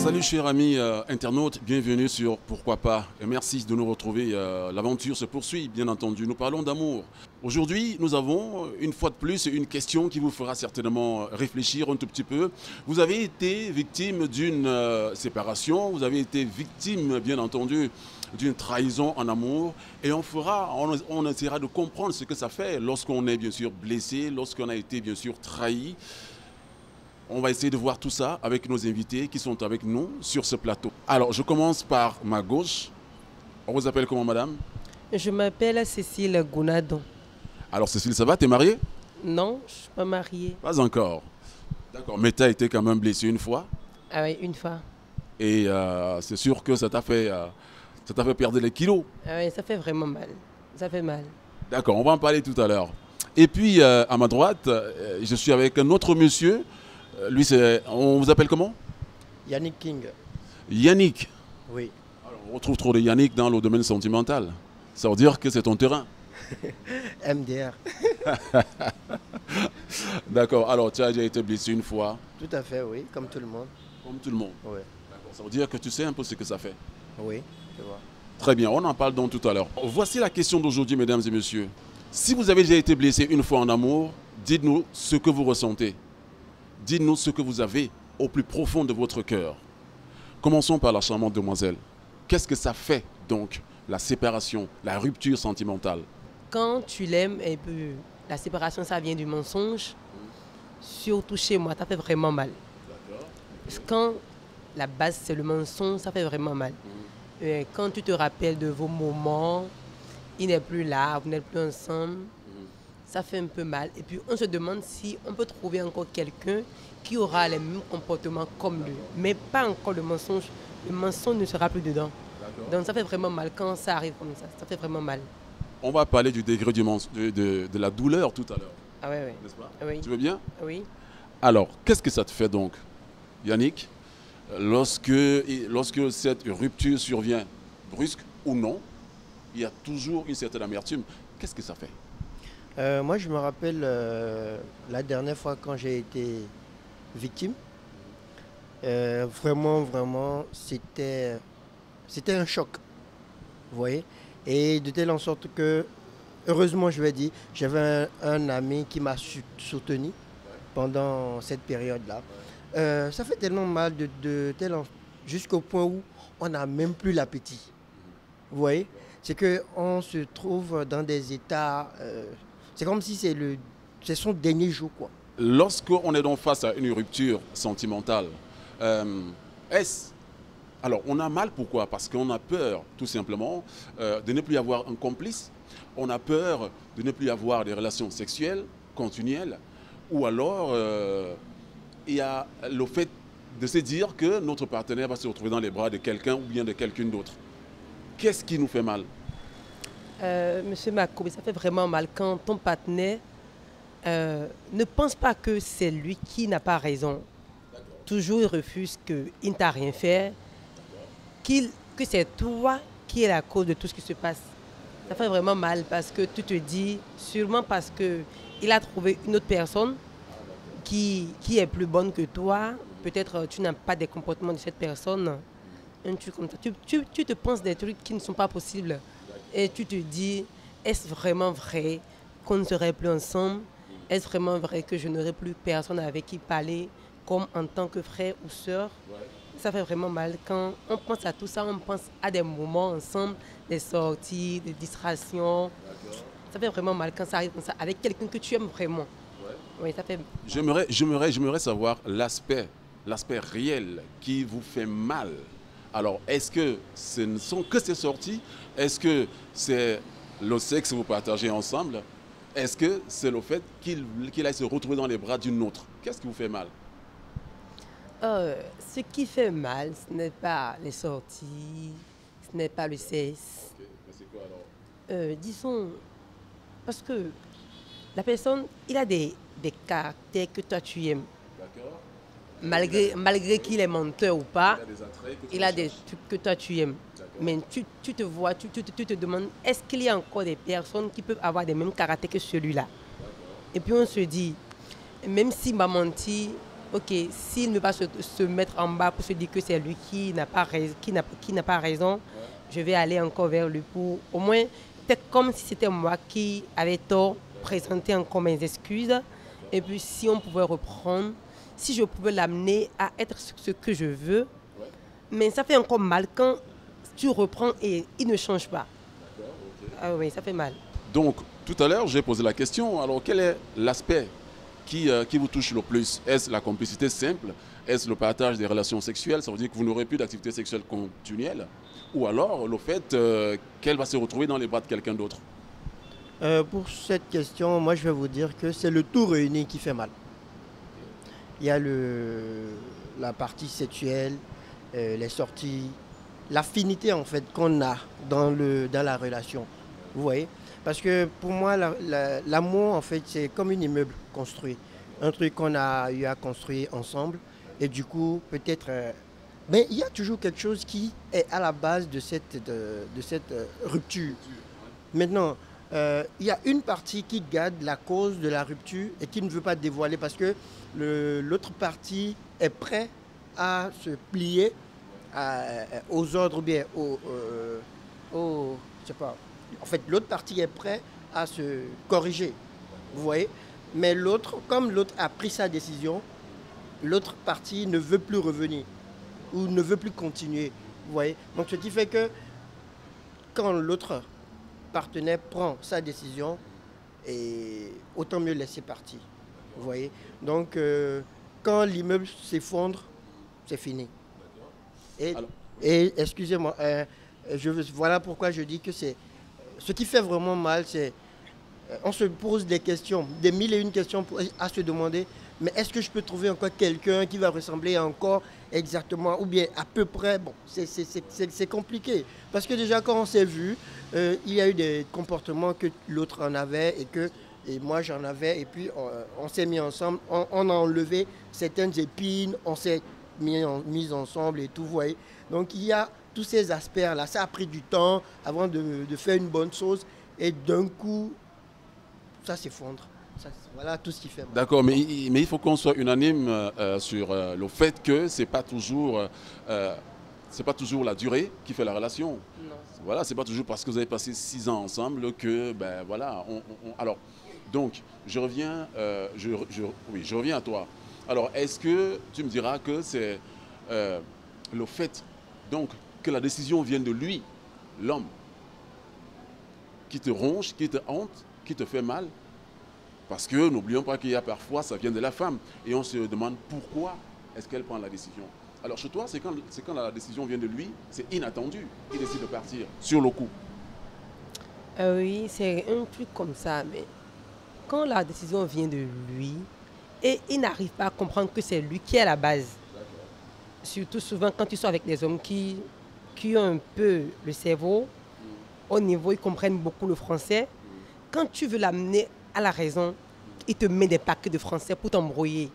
Salut chers amis internautes, bienvenue sur Pourquoi pas et merci de nous retrouver. L'aventure se poursuit bien entendu, nous parlons d'amour. Aujourd'hui nous avons une fois de plus une question qui vous fera certainement réfléchir un tout petit peu. Vous avez été victime d'une séparation, vous avez été victime bien entendu d'une trahison en amour et on essaiera de comprendre ce que ça fait lorsqu'on est bien sûr blessé, lorsqu'on a été bien sûr trahi. On va essayer de voir tout ça avec nos invités qui sont avec nous sur ce plateau. Alors, je commence par ma gauche. On vous appelle comment, madame? Je m'appelle Cécile Gounadon. Alors, Cécile, ça va? T'es mariée? Non, je ne suis pas mariée. Pas encore. D'accord, mais tu as été quand même blessée une fois. Ah oui, une fois. Et c'est sûr que ça t'a fait perdre les kilos. Ah oui, ça fait vraiment mal. Ça fait mal. D'accord, on va en parler tout à l'heure. Et puis, à ma droite, je suis avec un autre monsieur. Lui, on vous appelle comment? Yannick King. Yannick. Oui. Alors, on retrouve trop de Yannick dans le domaine sentimental. Ça veut dire que c'est ton terrain. MDR. D'accord. Alors, tu as déjà été blessé une fois. Tout à fait, oui, comme tout le monde. Comme tout le monde. Oui. D'accord. Ça veut dire que tu sais un peu ce que ça fait. Oui, je vois. Très bien, on en parle donc tout à l'heure. Voici la question d'aujourd'hui, mesdames et messieurs. Si vous avez déjà été blessé une fois en amour, dites-nous ce que vous ressentez. Dites-nous ce que vous avez au plus profond de votre cœur. Commençons par la charmante demoiselle. Qu'est-ce que ça fait donc, la séparation, la rupture sentimentale? Quand tu l'aimes, et puis la séparation, ça vient du mensonge. Surtout chez moi, ça fait vraiment mal. Parce que quand la base, c'est le mensonge, ça fait vraiment mal. Et quand tu te rappelles de vos moments, il n'est plus là, vous n'êtes plus ensemble, ça fait un peu mal. Et puis on se demande si on peut trouver encore quelqu'un qui aura les mêmes comportements comme lui. Mais pas encore le mensonge. Le mensonge ne sera plus dedans. Donc ça fait vraiment mal quand ça arrive comme ça. Ça fait vraiment mal. On va parler du degré de la douleur tout à l'heure. Ah oui, oui. N'est-ce pas? Oui. Tu veux bien? Oui. Alors, qu'est-ce que ça te fait donc, Yannick, lorsque cette rupture survient, brusque ou non, il y a toujours une certaine amertume. Qu'est-ce que ça fait? Moi, je me rappelle la dernière fois quand j'ai été victime. Vraiment, c'était un choc. Vous voyez? Et de telle en sorte que, heureusement, je vais dire, j'avais un ami qui m'a soutenu pendant cette période-là. Ça fait tellement mal jusqu'au point où on n'a même plus l'appétit. Vous voyez? C'est qu'on se trouve dans des états... c'est comme si c'est son dernier jour, quoi. Lorsqu'on est donc face à une rupture sentimentale, alors on a mal pourquoi? Parce qu'on a peur tout simplement de ne plus avoir un complice, on a peur de ne plus avoir des relations sexuelles continuelles, ou alors il y a le fait de se dire que notre partenaire va se retrouver dans les bras de quelqu'un ou bien de quelqu'un d'autre. Qu'est-ce qui nous fait mal? Monsieur Makobi, ça fait vraiment mal quand ton partenaire ne pense pas que c'est lui qui n'a pas raison. Toujours il refuse qu'il ne t'a rien fait, que c'est toi qui es la cause de tout ce qui se passe. Ça fait vraiment mal parce que tu te dis, sûrement parce qu'il a trouvé une autre personne qui est plus bonne que toi. Peut-être tu n'as pas des comportements de cette personne. Un truc comme ça. Tu te penses des trucs qui ne sont pas possibles. Et tu te dis, est-ce vraiment vrai qu'on ne serait plus ensemble? Est-ce vraiment vrai que je n'aurai plus personne avec qui parler comme en tant que frère ou sœur? Ça fait vraiment mal. Quand on pense à tout ça, on pense à des moments ensemble, des sorties, des distractions. Ça fait vraiment mal quand ça arrive comme ça, avec quelqu'un que tu aimes vraiment. Oui, ça fait... J'aimerais savoir l'aspect réel qui vous fait mal. Alors, est-ce que ce ne sont que ces sorties? Est-ce que c'est le sexe que vous partagez ensemble? Est-ce que c'est le fait qu'il aille se retrouver dans les bras d'une autre? Qu'est-ce qui vous fait mal? Ce qui fait mal, ce n'est pas les sorties, ce n'est pas le sexe. Okay. Mais c'est quoi alors? Disons, parce que la personne, il a des caractères que toi tu aimes. D'accord. Malgré qu'il est menteur ou pas, il a des trucs que toi tu aimes. Mais tu te vois, tu te demandes, est-ce qu'il y a encore des personnes qui peuvent avoir des mêmes caractères que celui-là? Et puis on se dit, même s'il m'a menti, ok, s'il ne veut pas se mettre en bas pour se dire que c'est lui qui n'a pas, qui n'a pas raison, je vais aller encore vers lui pour au moins, peut-être comme si c'était moi qui avais tort, présenter encore mes excuses. Et puis si on pouvait reprendre, si je pouvais l'amener à être ce que je veux, mais ça fait encore mal quand tu reprends et il ne change pas. Ah oui, ça fait mal. Donc, tout à l'heure, j'ai posé la question. Alors, quel est l'aspect qui vous touche le plus? Est-ce la complicité simple? Est-ce le partage des relations sexuelles? Ça veut dire que vous n'aurez plus d'activité sexuelle continuelle? Ou alors le fait qu'elle va se retrouver dans les bras de quelqu'un d'autre? Pour cette question, moi je vais vous dire que c'est le tout réuni qui fait mal. Il y a la partie sexuelle, les sorties, l'affinité en fait qu'on a dans la relation. Vous voyez? Parce que pour moi, l'amour en fait c'est comme un immeuble construit. Un truc qu'on a eu à construire ensemble. Et du coup, peut-être... mais il y a toujours quelque chose qui est à la base de cette rupture. Maintenant, il y a une partie qui garde la cause de la rupture et qui ne veut pas dévoiler parce que l'autre partie est prêt à se plier aux ordres ou bien je sais pas. En fait, l'autre partie est prêt à se corriger. Vous voyez? Mais l'autre, comme l'autre a pris sa décision, l'autre partie ne veut plus revenir ou ne veut plus continuer. Vous voyez? Donc, ce qui fait que quand l'autre partenaire prend sa décision, et autant mieux laisser partir. Vous voyez? Donc, quand l'immeuble s'effondre, c'est fini. Et excusez-moi, voilà pourquoi je dis que c'est... Ce qui fait vraiment mal, c'est... on se pose des questions, des mille et une questions à se demander, mais est-ce que je peux trouver encore quelqu'un qui va ressembler encore exactement, ou bien à peu près? Bon, c'est compliqué. Parce que déjà, quand on s'est vu, il y a eu des comportements que l'autre en avait et moi j'en avais, et puis on s'est mis ensemble, on a enlevé certaines épines, on s'est mis ensemble et tout, vous voyez. Donc il y a tous ces aspects-là, ça a pris du temps avant de faire une bonne chose, et d'un coup, ça s'effondre. Voilà tout ce qui fait mal. D'accord, mais il faut qu'on soit unanime sur le fait que c'est pas toujours la durée qui fait la relation. Non. Voilà, c'est pas toujours parce que vous avez passé 6 ans ensemble que ben voilà. Alors, donc je reviens à toi. Alors, est-ce que tu me diras que c'est le fait donc que la décision vienne de lui, l'homme, qui te ronge, qui te hante, qui te fait mal? Parce que n'oublions pas qu'il y a parfois, ça vient de la femme. Et on se demande pourquoi est-ce qu'elle prend la décision. Alors chez toi, c'est quand la décision vient de lui, c'est inattendu. Il décide de partir sur le coup. Oui, c'est un truc comme ça. Mais quand la décision vient de lui, et il n'arrive pas à comprendre que c'est lui qui est à la base. Surtout souvent quand tu sors avec des hommes qui ont un peu le cerveau, au niveau, ils comprennent beaucoup le français. Quand tu veux l'amener à la raison, il te met des paquets de français pour t'embrouiller.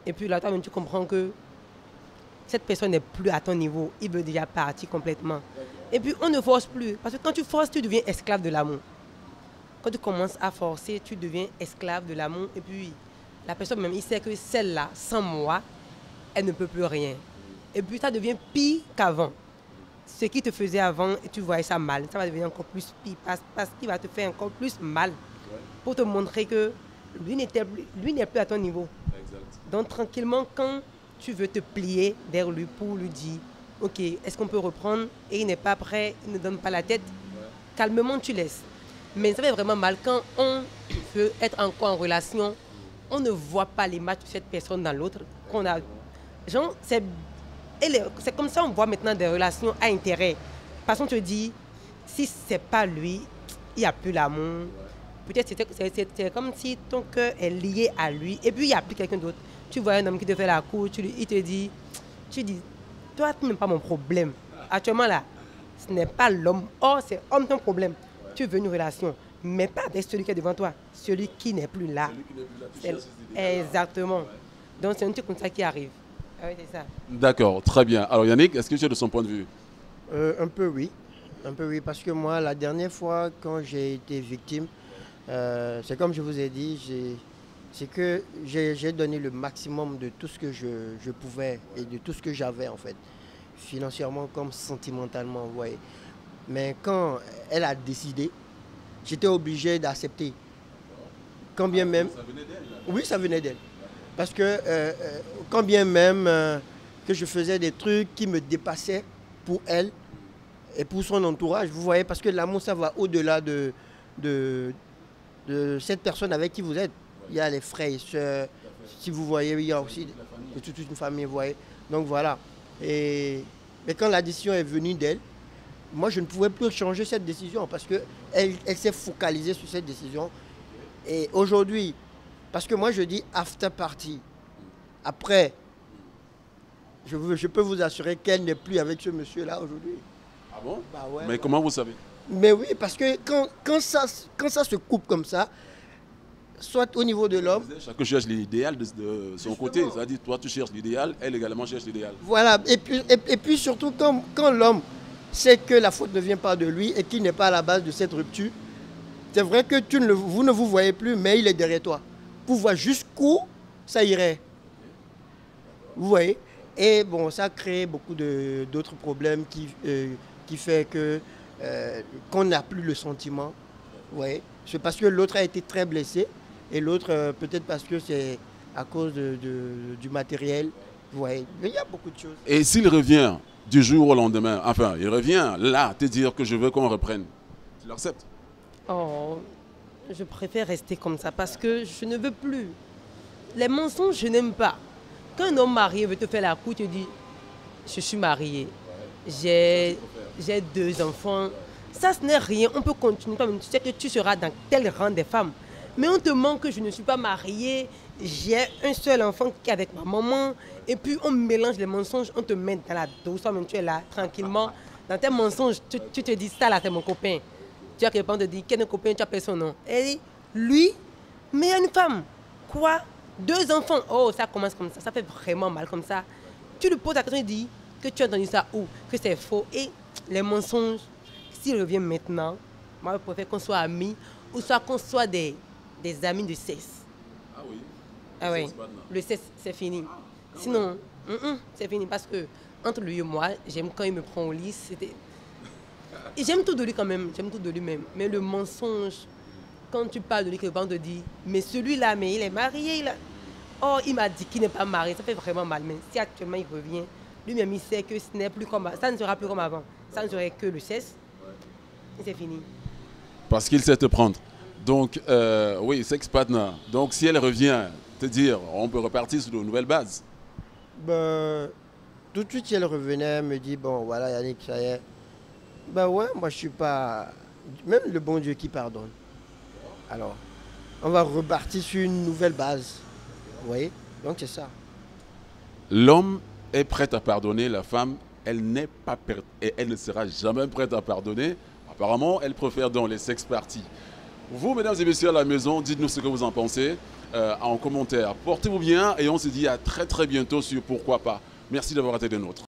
Et puis là, toi-même, tu comprends que cette personne n'est plus à ton niveau. Il veut déjà partir complètement. Et puis, on ne force plus. Parce que quand tu forces, tu deviens esclave de l'amour. Quand tu commences à forcer, tu deviens esclave de l'amour. Et puis, la personne même, il sait que celle-là, sans moi, elle ne peut plus rien. Et puis, ça devient pire qu'avant. Ce qui te faisait avant, et tu voyais ça mal, ça va devenir encore plus pire parce qu'il va te faire encore plus mal pour te montrer que lui n'est plus à ton niveau. Exact. Donc, tranquillement, quand tu veux te plier vers lui pour lui dire « Ok, est-ce qu'on peut reprendre ?» et il n'est pas prêt, il ne donne pas la tête, calmement, tu laisses. Mais ça fait vraiment mal quand on veut être encore en relation, on ne voit pas l'image de cette personne dans l'autre. Genre, c'est comme ça on voit maintenant des relations à intérêt. Parce qu'on te dit, si ce n'est pas lui, il n'y a plus l'amour. Peut-être c'est comme si ton cœur est lié à lui et puis il n'y a plus quelqu'un d'autre. Tu vois un homme qui te fait la cour, il te dit, toi, tu n'es pas mon problème. Actuellement là, ce n'est pas l'homme. Or, c'est homme ton problème. Tu veux une relation, mais pas avec celui qui est devant toi, celui qui n'est plus là. Exactement. Donc c'est un truc comme ça qui arrive. Ah oui, c'est ça. D'accord, très bien. Alors Yannick, est-ce que tu es de son point de vue? Un peu oui. Un peu oui, parce que moi, la dernière fois, quand j'ai été victime, c'est comme je vous ai dit, c'est que j'ai donné le maximum de tout ce que je pouvais et de tout ce que j'avais en fait, financièrement comme sentimentalement, vous voyez. Mais quand elle a décidé, j'étais obligé d'accepter. Quand bien même... Ça venait d'elle, là. Oui, ça venait d'elle. Parce que quand bien même que je faisais des trucs qui me dépassaient pour elle et pour son entourage, vous voyez, parce que l'amour, ça va au-delà de cette personne avec qui vous êtes. Il y a les frères et sœurs, si vous voyez, il y a aussi toute une famille, vous voyez. Donc voilà. Mais quand la décision est venue d'elle, moi, je ne pouvais plus changer cette décision parce qu'elle s'est focalisée sur cette décision. Et aujourd'hui, parce que moi, je dis after party. Après, je peux vous assurer qu'elle n'est plus avec ce monsieur-là aujourd'hui. Ah bon? Bah ouais, Mais ouais. comment vous savez? Mais oui, parce que quand ça se coupe comme ça, soit au niveau de l'homme, Chacun cherche l'idéal de son côté. C'est-à-dire, toi, tu cherches l'idéal, elle également cherche l'idéal. voilà. Et puis surtout, quand l'homme sait que la faute ne vient pas de lui et qu'il n'est pas à la base de cette rupture, c'est vrai que vous ne vous voyez plus, mais il est derrière toi. Pour voir jusqu'où ça irait. Vous voyez? Et bon, ça crée beaucoup d'autres problèmes qui fait qu'on n'a plus le sentiment. Vous voyez? C'est parce que l'autre a été très blessé et l'autre peut-être parce que c'est à cause du matériel. Vous voyez? Mais il y a beaucoup de choses. Et s'il revient du jour au lendemain, enfin, il revient là, te dire que je veux qu'on reprenne, tu l'acceptes? Oh, je préfère rester comme ça parce que je ne veux plus. Les mensonges, je n'aime pas. Quand un homme marié veut te faire la cour, tu dis, je suis marié, j'ai 2 enfants. Ça, ce n'est rien. On peut continuer. Tu sais que tu seras dans tel rang des femmes. Mais on te ment que je ne suis pas mariée. J'ai un seul enfant qui est avec ma maman. Et puis, on mélange les mensonges. On te met dans la douce. Toi-même, tu es là, tranquillement. Dans tes mensonges, tu te dis, ça là, c'est mon copain. Tu as quelqu'un qui te dit, quel est ton copain? Tu appelles son nom. Elle dit, lui, mais il y a une femme. Quoi? 2 enfants. Oh, ça commence comme ça. Ça fait vraiment mal comme ça. Tu lui poses la question, il dit que tu as entendu ça ou que c'est faux. Et les mensonges, s'il revient maintenant, moi, je préfère qu'on soit amis ou soit qu'on soit des amis de sexe. Ah oui. Ah oui, le sexe, c'est fini. Sinon, c'est fini parce que entre lui et moi, j'aime quand il me prend au lit. Et j'aime tout de lui quand même, j'aime tout de lui-même. Mais le mensonge, quand tu parles de lui, quelqu'un te dit, mais celui-là, mais il est marié, oh, il m'a dit qu'il n'est pas marié, ça fait vraiment mal. Mais si actuellement il revient, lui-même il sait que ce n'est plus comme ça ne sera plus comme avant. Ça ne serait que le sexe. Et c'est fini. Parce qu'il sait te prendre. Donc, oui, sex partner. Donc, si elle revient, te dire, on peut repartir sur de nouvelles bases. Ben, tout de suite, si elle revenait, elle me dit, bon, voilà, Yannick, ça y est. Ben ouais, moi, je suis pas... Même le bon Dieu qui pardonne. Alors, on va repartir sur une nouvelle base. Vous voyez? Donc, c'est ça. L'homme est prêt à pardonner, la femme, elle n'est pas prête et elle ne sera jamais prête à pardonner. Apparemment, elle préfère dans les sex parties. Vous, mesdames et messieurs à la maison, dites-nous ce que vous en pensez en commentaire. Portez-vous bien et on se dit à très très bientôt sur Pourquoi pas. Merci d'avoir été des nôtres.